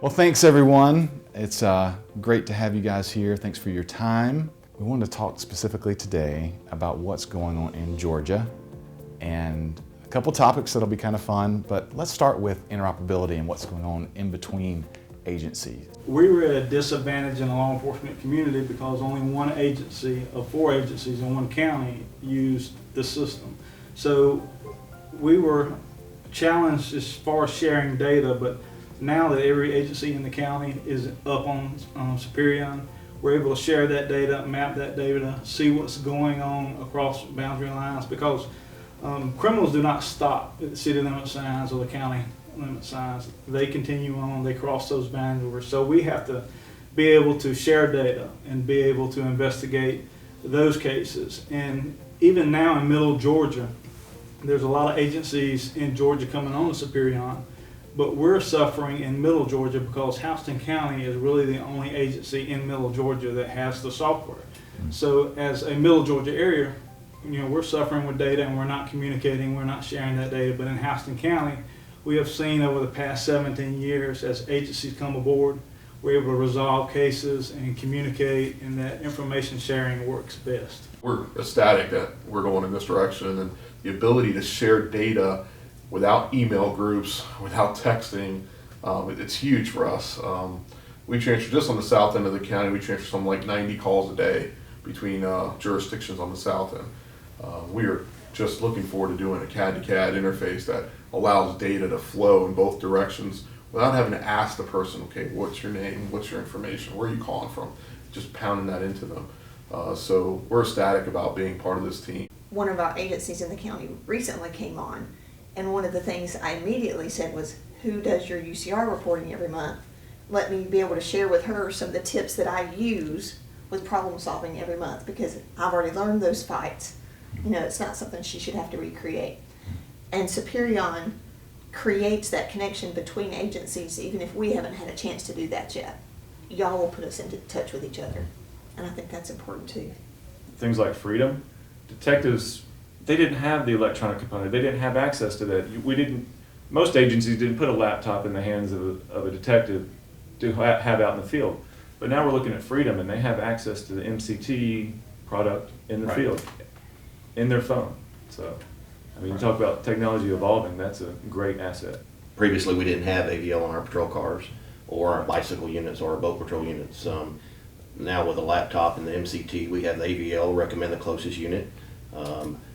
Well, thanks everyone. It's great to have you guys here. Thanks for your time. We wanted to talk specifically today about what's going on in Georgia and a couple topics that'll be kind of fun, but let's start with interoperability and what's going on in between agencies. We were at a disadvantage in the law enforcement community because only one agency of 4 agencies in one county used the system. So we were challenged as far as sharing data, but now that every agency in the county is up on Superion, we're able to share that data, map that data, see what's going on across boundary lines, because criminals do not stop at the city limit signs or the county limit signs. They continue on, they cross those boundaries. So we have to be able to share data and be able to investigate those cases. And even now in middle Georgia, there's a lot of agencies in Georgia coming on to Superion, but we're suffering in middle Georgia because Houston County is really the only agency in middle Georgia that has the software. So as a middle Georgia area, we're suffering with data and we're not communicating, we're not sharing that data. But in Houston County, we have seen over the past 17 years as agencies come aboard, we're able to resolve cases and communicate, and that information sharing works best. We're ecstatic that we're going in this direction, and the ability to share data without email groups, without texting, it's huge for us. We transfer, just on the south end of the county, we transfer something like 90 calls a day between jurisdictions on the south end. We are just looking forward to doing a CAD-to-CAD interface that allows data to flow in both directions without having to ask the person, okay, what's your name, what's your information, where are you calling from? Just pounding that into them. So we're ecstatic about being part of this team. One of our agencies in the county recently came on, and one of the things I immediately said was, who does your UCR reporting every month? Let me be able to share with her some of the tips that I use with problem solving every month, because I've already learned those fights. It's not something she should have to recreate. And Superion creates that connection between agencies, even if we haven't had a chance to do that yet. Y'all will put us into touch with each other, and I think that's important too. Things like freedom, detectives, they didn't have the electronic component. They didn't have access to that. Most agencies didn't put a laptop in the hands of a detective to have out in the field. But now we're looking at freedom, and they have access to the MCT product in the field, in their phone. So, you talk about technology evolving, that's a great asset. Previously, we didn't have AVL on our patrol cars or our bicycle units or our boat patrol units. Now with a laptop and the MCT, we have the AVL, recommend the closest unit.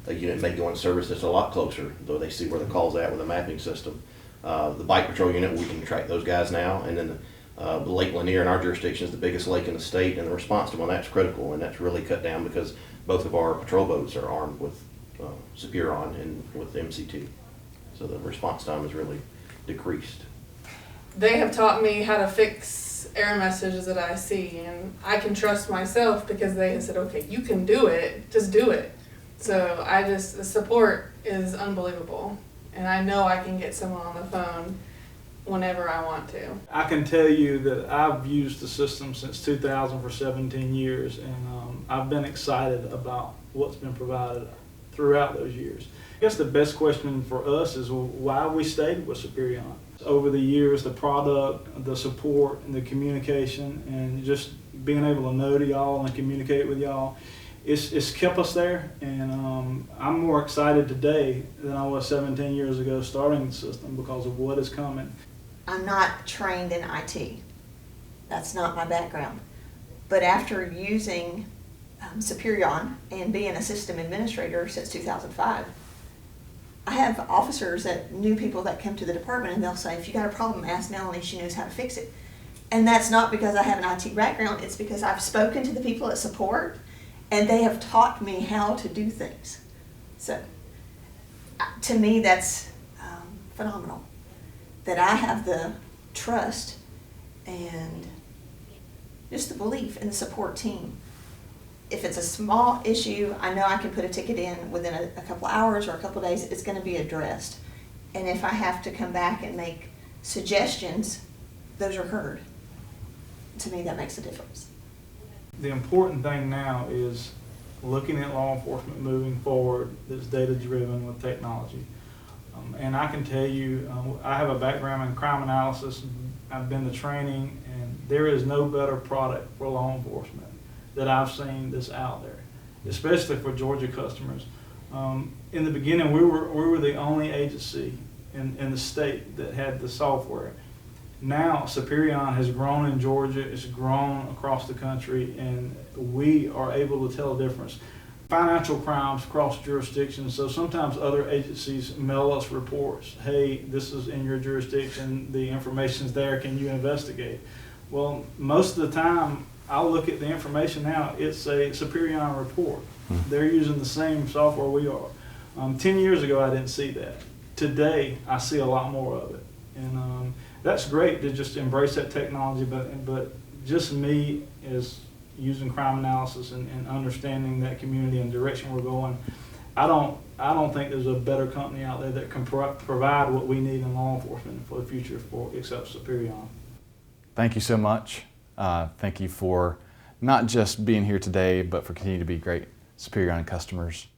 A unit may go in service that's a lot closer, though they see where the call's at with a mapping system. The bike patrol unit, we can track those guys now, and then the Lake Lanier in our jurisdiction is the biggest lake in the state, and the response to one, that's critical, and that's really cut down because both of our patrol boats are armed with Superion and with MCT. So the response time is really decreased. They have taught me how to fix error messages that I see, and I can trust myself because they have said, okay, you can do it, just do it. So the support is unbelievable, and I know I can get someone on the phone whenever I want to. I can tell you that I've used the system since 2000 for 17 years, and I've been excited about what's been provided throughout those years. I guess the best question for us is why we stayed with Superion. Over the years, the product, the support, and the communication, and just being able to know to y'all and communicate with y'all, it's kept us there, and I'm more excited today than I was 17 years ago starting the system because of what is coming. I'm not trained in IT. That's not my background. But after using Superion and being a system administrator since 2005, I have officers that new people that come to the department, and they'll say, if you got a problem, ask Melanie, she knows how to fix it. And that's not because I have an IT background, it's because I've spoken to the people at support, and they have taught me how to do things. So, to me, that's phenomenal. That I have the trust and just the belief in the support team. If it's a small issue, I know I can put a ticket in within a couple hours or a couple days, it's going to be addressed. And if I have to come back and make suggestions, those are heard. To me, that makes a difference. The important thing now is looking at law enforcement moving forward that's data-driven with technology. And I can tell you, I have a background in crime analysis. I I've been to training, and there is no better product for law enforcement that I've seen that's out there, especially for Georgia customers. In the beginning, we were the only agency in the state that had the software. Now, Superion has grown in Georgia, it's grown across the country, and we are able to tell a difference. Financial crimes cross jurisdictions, so sometimes other agencies mail us reports. Hey, this is in your jurisdiction, the information's there, can you investigate? Well, most of the time, I'll look at the information now, it's a Superion report. They're using the same software we are. 10 years ago, I didn't see that. Today, I see a lot more of it. And that's great to just embrace that technology, but just me as using crime analysis and understanding that community and direction we're going, I don't think there's a better company out there that can provide what we need in law enforcement for the future except Superion. Thank you so much. Thank you for not just being here today, but for continuing to be great Superion customers.